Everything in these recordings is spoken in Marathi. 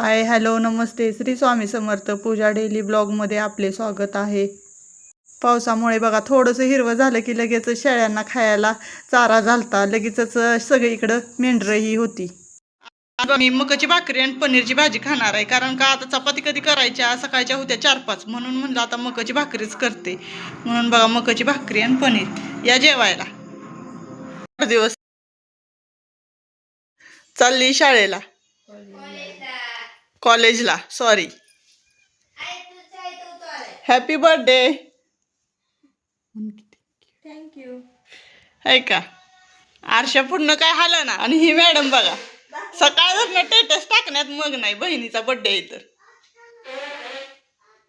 हाय हॅलो नमस्ते श्री स्वामी समर्थ पूजा डेली ब्लॉगमध्ये आपले स्वागत आहे। पावसामुळे बघा थोडंसं हिरवं झालं की लगेच शेळ्यांना खायला चारा झालता, लगेचच सगळीकडं मेंढरही होती। मी मकाची भाकरी आणि पनीरची भाजी खाणार आहे, कारण का आता चपाती कधी करायच्या, सकाळच्या होत्या 4-5, म्हणून म्हणलं आता मकाची भाकरीच करते। म्हणून बघा मकाची भाकरी आणि पनीर या जेवायला। दिवस चालली शाळेला, कॉलेजला, सॉरी। Happy birthday, thank you. आहे का? आरशा पूर्ण काय हालं ना। आणि ही मॅडम बघा सकाळपासून टेटस टाकण्यात मग नाही, बहिणीचा बर्थडे आहे तर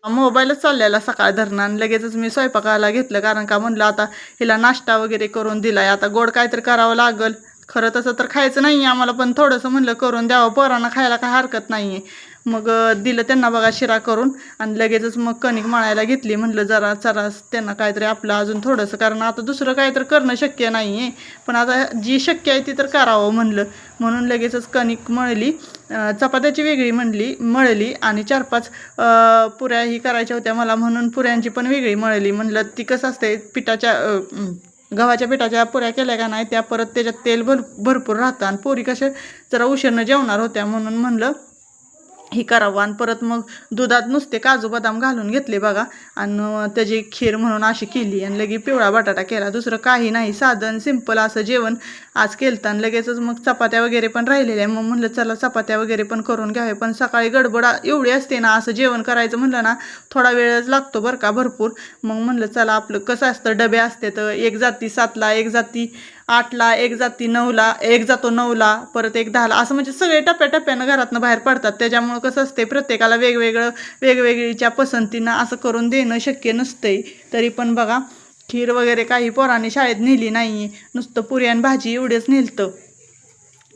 मोबाईलच चाललेला सकाळ धरणं, आणि लगेचच मी स्वयंपाकाला घेतलं, कारण का म्हणलं आता हिला नाश्ता वगैरे करून दिलाय, आता गोड काहीतरी करावं लागल। खरं तसं तर खायचं नाही आम्हाला, पण थोडंसं म्हणलं करून द्यावं, पोरांना खायला काय हरकत नाही आहे। मग दिलं त्यांना बघा शिरा करून, आणि लगेचच मग कणिक मळायला घेतली। म्हणलं जरा त्यांना काहीतरी आपलं अजून थोडंसं, कारण आता दुसरं काहीतरी करणं शक्य नाही आहे, पण आता जी शक्य आहे ती तर करावं म्हणलं, म्हणून लगेचच कणिक मळली। चपात्याची वेगळी मळली आणि 4-5 पुऱ्या ही करायच्या होत्या मला, म्हणून पुऱ्यांची पण वेगळी मळली। म्हणलं ती कसं असते गव्हाच्या पिठाच्या पुऱ्या केल्या का नाही, त्या परत त्याच्यात तेल भरपूर राहतं, आणि पोरी कशा जरा उशीरनं जेवणार होत्या, म्हणून म्हणलं ही करावं। आणि परत मग दुधात नुसते काजू बदाम घालून घेतले बघा, आणि त्याची खीर म्हणून अशी केली, आणि लगे पिवळा बटाटा केला। दुसरं काही नाही, साधन सिंपल असं जेवण आज केलं। आणि लगेचच मग चपात्या वगैरे पण राहिलेल्या, मग म्हणलं चला चपात्या वगैरे पण करून घ्यावे, पण सकाळी गडबड एवढी असते ना, असं जेवण करायचं म्हणलं ना थोडा वेळच लागतो बरं का, भरपूर। मग म्हणलं चला, आपलं कसं असतं डबे असते तर एक जाती 7ला, एक जाती 8ला, एक जाती 9ला, एक जातो 9ला, परत एक 10ला, असं म्हणजे सगळे टप्प्याटप्प्यानं घरातनं बाहेर पडतात। त्याच्यामुळं कसं असते प्रत्येकाला वेगवेगळीच्या पसंतीनं असं करून देणं शक्य नसतंय। तरी पण बघा खीर वगैरे काही पोरांनी शाळेत नेली नाही, नुसतं पुरी आणि भाजी एवढेच नेलतं।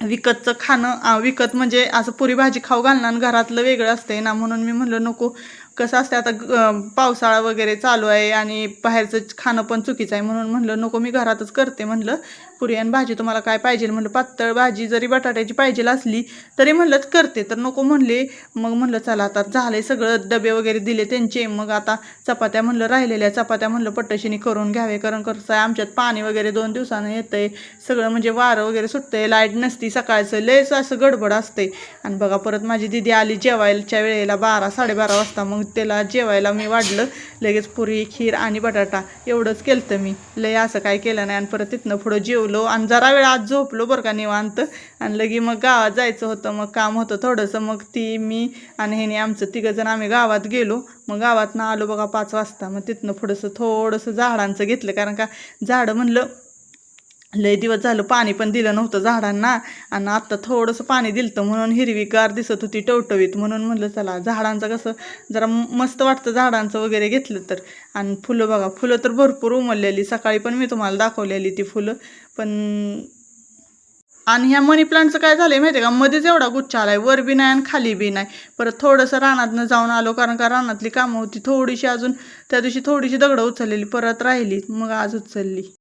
विकतचं खाणं, विकत म्हणजे असं पुरी भाजी खाऊ घालणं आणि घरातलं वेगळं असतंय ना, म्हणून मी म्हणलं नको। कसं असतं आता पावसाळा वगैरे चालू आहे आणि बाहेरचं खाणं पण चुकीचं आहे, म्हणून म्हणलं नको, मी घरातच करते म्हणलं पुरी आणि भाजी। तुम्हाला काय पाहिजे म्हणलं, पातळ भाजी जरी बटाट्याची पाहिजे असली तरी म्हणलंच करते, तर नको म्हणले। मग म्हणलं चला आता झालंय सगळं, डबे वगैरे दिले त्यांचे, मग आता चपात्या म्हणलं राहिलेल्या चपात्या म्हणलं पट्टशीने करून घ्यावे, कारण कसं आहे आमच्यात पाणी वगैरे 2 दिवसानं येतंय सगळं, म्हणजे वारं वगैरे सुटतंय, लाईट नसती, सकाळचं लयच असं गडबड असते। आणि बघा परत माझी दिदी आली जेवायच्या वेळेला 12-12:30 वाजता, मग त्याला जेवायला मी वाढलं लगेच पुरी खीर आणि बटाटा एवढंच केलं मी, लय असं काय केलं नाही। आणि परत तिथनं पुढं जेवलो आणि जरा वेळ आज झोपलो बरं का निवांत, आणि लगी मग गावात जायचं होतं, मग काम होतं थोडंसं, मग ती मी आणि ह्याने आमचं 3 जण आम्ही गावात गेलो। मग गावातनं आलो बघा 5 वाजता, मग तिथनं पुढंसं थोडंसं झाडांचं घेतलं, कारण का झाडं म्हणलं लय दिवस झालं पाणी पण दिलं नव्हतं झाडांना, आणि आत्ता थोडंसं पाणी दिलं म्हणून हिरवीगार दिसत होती टवटवीत, म्हणून म्हणलं चला झाडांचं कसं जरा मस्त वाटतं झाडांचं वगैरे घेतलं तर। आणि फुलं बघा, फुलं तर भरपूर उमललेली, सकाळी पण मी तुम्हाला दाखवलेली ती फुलं पण। आणि ह्या मनी प्लांटचं काय झालंय माहिती आहे का, मध्येच एवढा गुच्छा आलाय, वर बी नाही आणि खाली बी नाही। परत थोडंसं रानातनं जाऊन आलो, कारण का रानातली कामं होती थोडीशी, अजून त्या दिवशी थोडीशी दगडं उचललेली परत राहिली, मग आज उचलली।